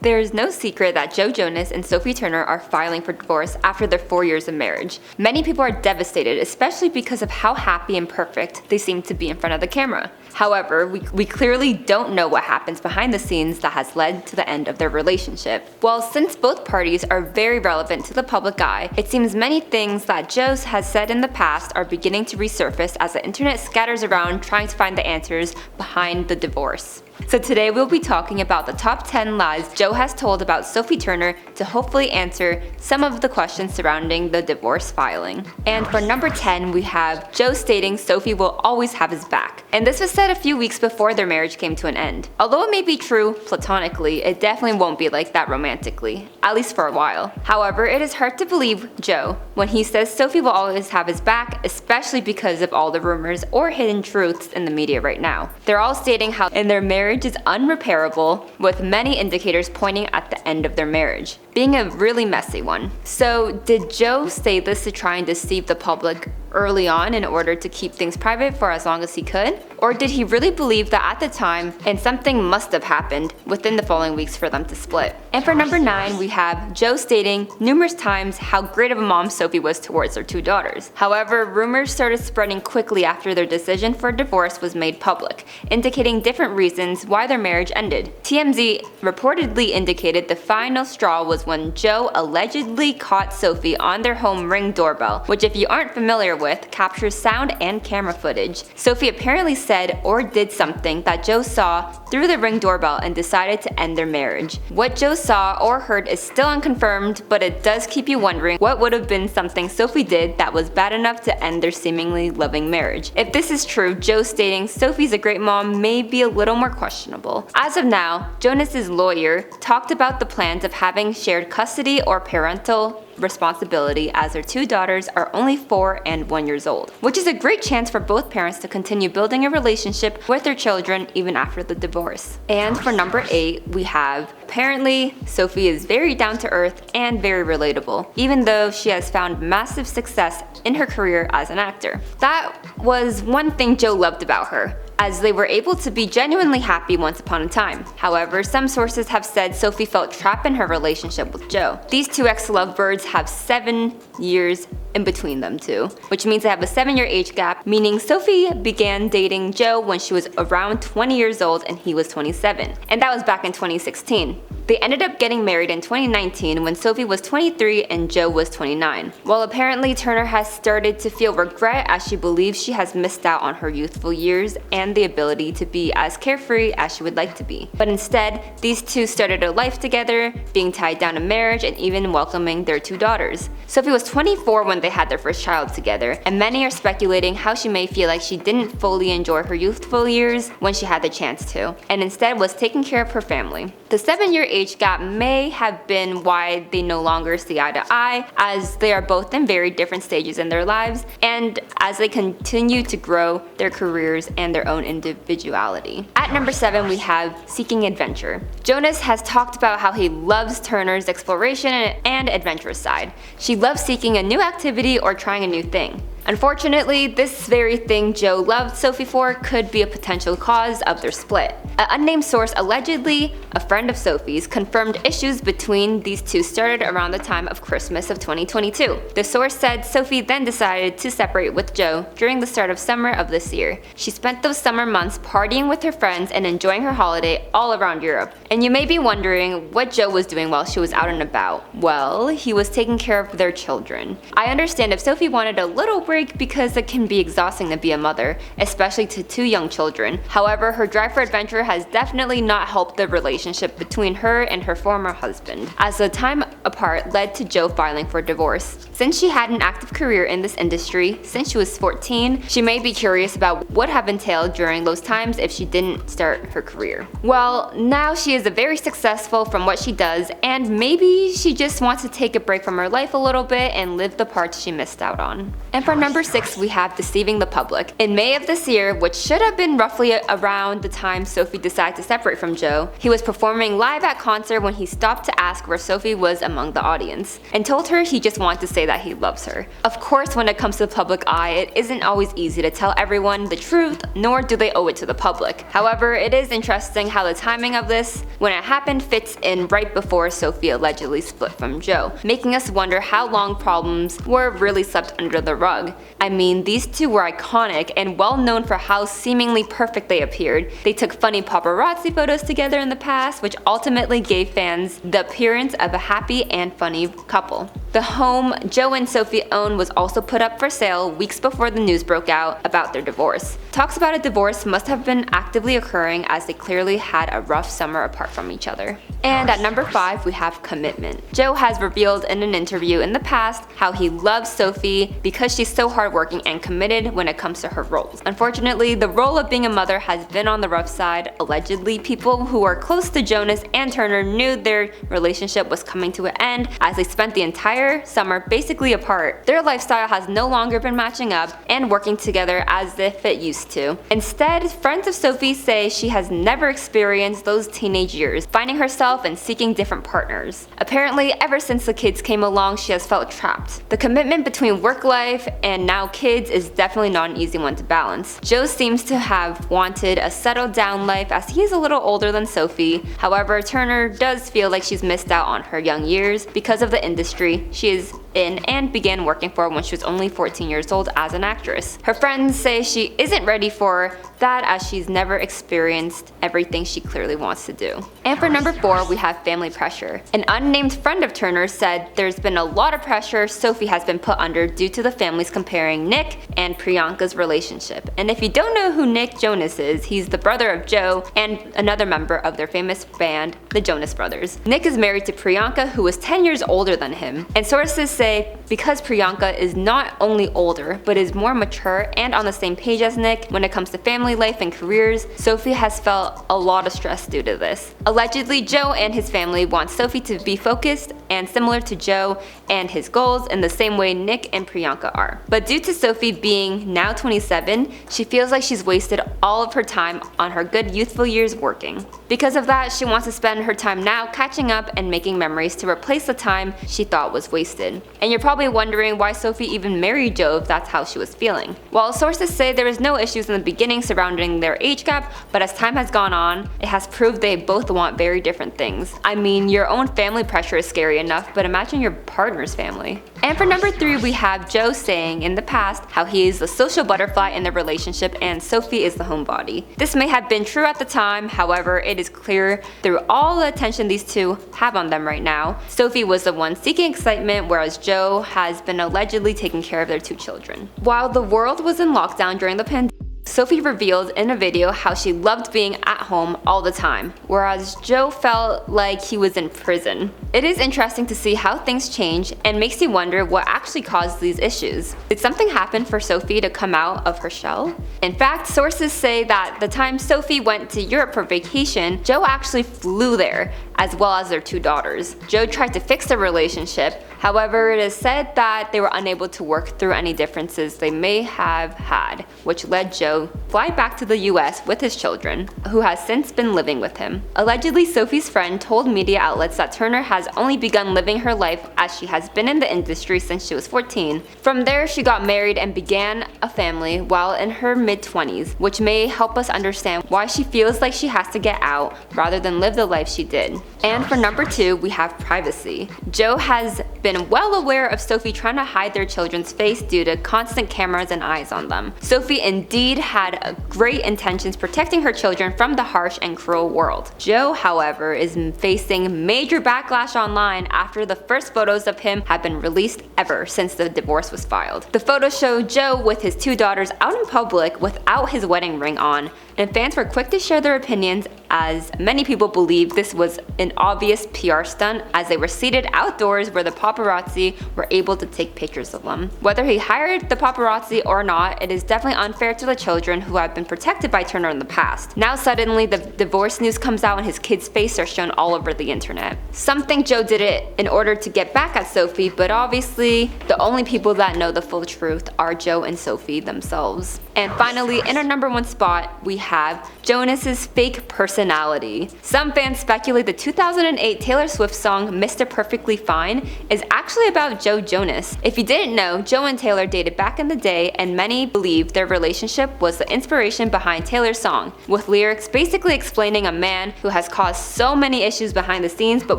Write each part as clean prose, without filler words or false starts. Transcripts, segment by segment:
There is no secret that Joe Jonas and Sophie Turner are filing for divorce after their 4 years of marriage. Many people are devastated, especially because of how happy and perfect they seem to be in front of the camera. However, we clearly don't know what happens behind the scenes that has led to the end of their relationship. Well, since both parties are very relevant to the public eye, it seems many things that Joe has said in the past are beginning to resurface as the internet scatters around trying to find the answers behind the divorce. So today we'll be talking about the top 10 lies Joe has told about Sophie Turner to hopefully answer some of the questions surrounding the divorce filing. And for number 10, we have Joe stating Sophie will always have his back. And this was said a few weeks before their marriage came to an end. Although it may be true platonically, it definitely won't be like that romantically, at least for a while. However, it is hard to believe Joe when he says Sophie will always have his back, especially because of all the rumors or hidden truths in the media right now. They're all stating how in their marriage is unrepairable, with many indicators pointing at the end of their marriage, being a really messy one. So did Joe say this to try and deceive the public early on in order to keep things private for as long as he could? Or did he really believe that at the time and something must have happened within the following weeks for them to split? And for number 9, we have Joe stating numerous times how great of a mom Sophie was towards their 2 daughters. However, rumors started spreading quickly after their decision for divorce was made public, indicating different reasons why their marriage ended. TMZ reportedly indicated the final straw was when Joe allegedly caught Sophie on their home Ring doorbell, which, if you aren't familiar with, captures sound and camera footage. Sophie apparently said or did something that Joe saw through the Ring doorbell and decided to end their marriage. What Joe saw or heard is still unconfirmed, but it does keep you wondering what would have been something Sophie did that was bad enough to end their seemingly loving marriage. If this is true, Joe stating Sophie's a great mom may be a little more questionable. As of now, Jonas's lawyer talked about the plans of having shared custody or parental responsibility as their 2 daughters are only 4 and 1 years old, which is a great chance for both parents to continue building a relationship with their children even after the divorce. And for number 8, we have apparently Sophie is very down to earth and very relatable, even though she has found massive success in her career as an actor. That was one thing Joe loved about her, as they were able to be genuinely happy once upon a time. However, some sources have said Sophie felt trapped in her relationship with Joe. These 2 ex-lovebirds have 7 years in between them two, which means they have a 7-year age gap, meaning Sophie began dating Joe when she was around 20 years old and he was 27, and that was back in 2016. They ended up getting married in 2019 when Sophie was 23 and Joe was 29. Well, apparently Turner has started to feel regret as she believes she has missed out on her youthful years and the ability to be as carefree as she would like to be. But instead, these 2 started a life together, being tied down to marriage and even welcoming their 2 daughters. Sophie was 24 when they had their first child together, and many are speculating how she may feel like she didn't fully enjoy her youthful years when she had the chance to, and instead was taking care of her family. The 7-year age gap may have been why they no longer see eye to eye, as they are both in very different stages in their lives and as they continue to grow their careers and their own individuality. At number 7, we have seeking adventure. Jonas has talked about how he loves Turner's exploration and adventurous side. She loves seeking a new activity or trying a new thing. Unfortunately, this very thing Joe loved Sophie for could be a potential cause of their split. An unnamed source, allegedly a friend of Sophie's, confirmed issues between these 2 started around the time of Christmas of 2022. The source said Sophie then decided to separate with Joe during the start of summer of this year. She spent those summer months partying with her friends and enjoying her holiday all around Europe. And you may be wondering what Joe was doing while she was out and about. Well, he was taking care of their children. I understand if Sophie wanted a little break because it can be exhausting to be a mother, especially to 2 young children. However, her drive for adventure has definitely not helped the relationship between her and her former husband, as the time apart led to Joe filing for divorce. Since she had an active career in this industry since she was 14, she may be curious about what have entailed during those times if she didn't start her career. Well, now she is very successful from what she does, and maybe she just wants to take a break from her life a little bit and live the parts she missed out on. And for number 6, we have Deceiving the Public. In May of this year, which should have been roughly around the time Sophie decided to separate from Joe, he was performing live at concert when he stopped to ask where Sophie was among the audience, and told her he just wanted to say that he loves her. Of course, when it comes to the public eye, it isn't always easy to tell everyone the truth, nor do they owe it to the public. However, it is interesting how the timing of this, when it happened, fits in right before Sophie allegedly split from Joe, making us wonder how long problems were really swept under the rug. I mean, these two were iconic and well known for how seemingly perfect they appeared. They took funny paparazzi photos together in the past, which ultimately gave fans the appearance of a happy and funny couple. The home Joe and Sophie owned was also put up for sale weeks before the news broke out about their divorce. Talks about a divorce must have been actively occurring as they clearly had a rough summer apart from each other. And at number 5, we have commitment. Joe has revealed in an interview in the past how he loves Sophie because she's so hardworking and committed when it comes to her roles. Unfortunately, the role of being a mother has been on the rough side. Allegedly, people who are close to Jonas and Turner knew their relationship was coming to an end as they spent the entire summer basically apart. Their lifestyle has no longer been matching up and working together as if it used to. Instead, friends of Sophie say she has never experienced those teenage years, finding herself and seeking different partners. Apparently, ever since the kids came along, she has felt trapped. The commitment between work life and now kids is definitely not an easy one to balance. Joe seems to have wanted a settled down life as he is a little older than Sophie. However, Turner does feel like she's missed out on her young years because of the industry she is in and began working for when she was only 14 years old as an actress. Her friends say she isn't ready for that as she's never experienced everything she clearly wants to do. And for number 4, we have family pressure. An unnamed friend of Turner said there's been a lot of pressure Sophie has been put under due to the families comparing Nick and Priyanka's relationship. And if you don't know who Nick Jonas is, he's the brother of Joe and another member of their famous band, the Jonas Brothers. Nick is married to Priyanka, who is 10 years older than him, and sources say because Priyanka is not only older but is more mature and on the same page as Nick when it comes to family life and careers, Sophie has felt a lot of stress due to this. Allegedly, Joe and his family want Sophie to be focused and similar to Joe and his goals in the same way Nick and Priyanka are. But due to Sophie being now 27, she feels like she's wasted all of her time on her good youthful years working. Because of that, she wants to spend her time now catching up and making memories to replace the time she thought was wasted. And you're probably wondering why Sophie even married Joe if that's how she was feeling. While sources say there was no issues in the beginning surrounding their age gap, but as time has gone on, it has proved they both want very different things. I mean, your own family pressure is scary enough, but imagine your partner's family. And for number 3, we have Joe saying in the past how he is the social butterfly in the relationship and Sophie is the homebody. This may have been true at the time, however, it is clear through all the attention these two have on them right now, Sophie was the one seeking excitement, whereas Joe has been allegedly taking care of their 2 children. While the world was in lockdown during the pandemic, Sophie revealed in a video how she loved being at home all the time, whereas Joe felt like he was in prison. It is interesting to see how things change and makes you wonder what actually caused these issues. Did something happen for Sophie to come out of her shell? In fact, sources say that the time Sophie went to Europe for vacation, Joe actually flew there, as well as their 2 daughters. Joe tried to fix their relationship, however it is said that they were unable to work through any differences they may have had, which led Joe fly back to the US with his children, who has since been living with him. Allegedly, Sophie's friend told media outlets that Turner has only begun living her life as she has been in the industry since she was 14. From there, she got married and began a family while in her mid-20s, which may help us understand why she feels like she has to get out rather than live the life she did. And for number 2, we have privacy. Joe has been well aware of Sophie trying to hide their children's face due to constant cameras and eyes on them. Sophie indeed had great intentions protecting her children from the harsh and cruel world. Joe, however, is facing major backlash online after the first photos of him have been released ever since the divorce was filed. The photos show Joe with his 2 daughters out in public without his wedding ring on, and fans were quick to share their opinions, as many people believe this was an obvious PR stunt, as they were seated outdoors where the paparazzi were able to take pictures of them. Whether he hired the paparazzi or not, it is definitely unfair to the children who have been protected by Turner in the past. Now suddenly the divorce news comes out and his kids' faces are shown all over the internet. Some think Joe did it in order to get back at Sophie, but obviously the only people that know the full truth are Joe and Sophie themselves. And finally, in our number 1 spot, we have Jonas's fake personality. Some fans speculate the 2008 Taylor Swift song Mr. Perfectly Fine is actually about Joe Jonas. If you didn't know, Joe and Taylor dated back in the day, and many believe their relationship was the inspiration behind Taylor's song, with lyrics basically explaining a man who has caused so many issues behind the scenes but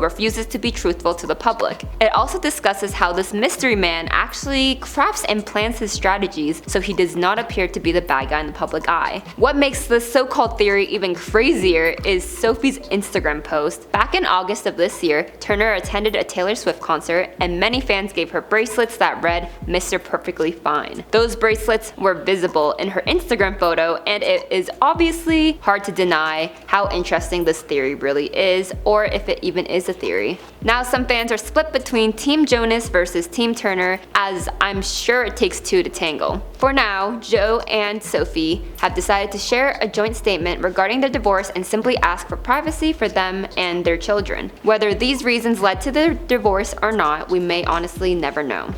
refuses to be truthful to the public. It also discusses how this mystery man actually crafts and plans his strategies so he does not appear to be the bad guy in the public eye. What makes this so-called theory even crazier is Sophie's Instagram post. Back in August of this year, Turner attended a Taylor Swift concert, and many fans gave her bracelets that read Mr. Perfectly Fine. Those bracelets were visible in her Instagram photo, and it is obviously hard to deny how interesting this theory really is, or if it even is a theory. Now some fans are split between Team Jonas versus Team Turner, as I'm sure it takes two to tangle. For now, Joe and Sophie have decided to share a joint statement regarding their divorce and simply ask for privacy for them and their children. Whether these reasons led to their divorce or not, we may honestly never know.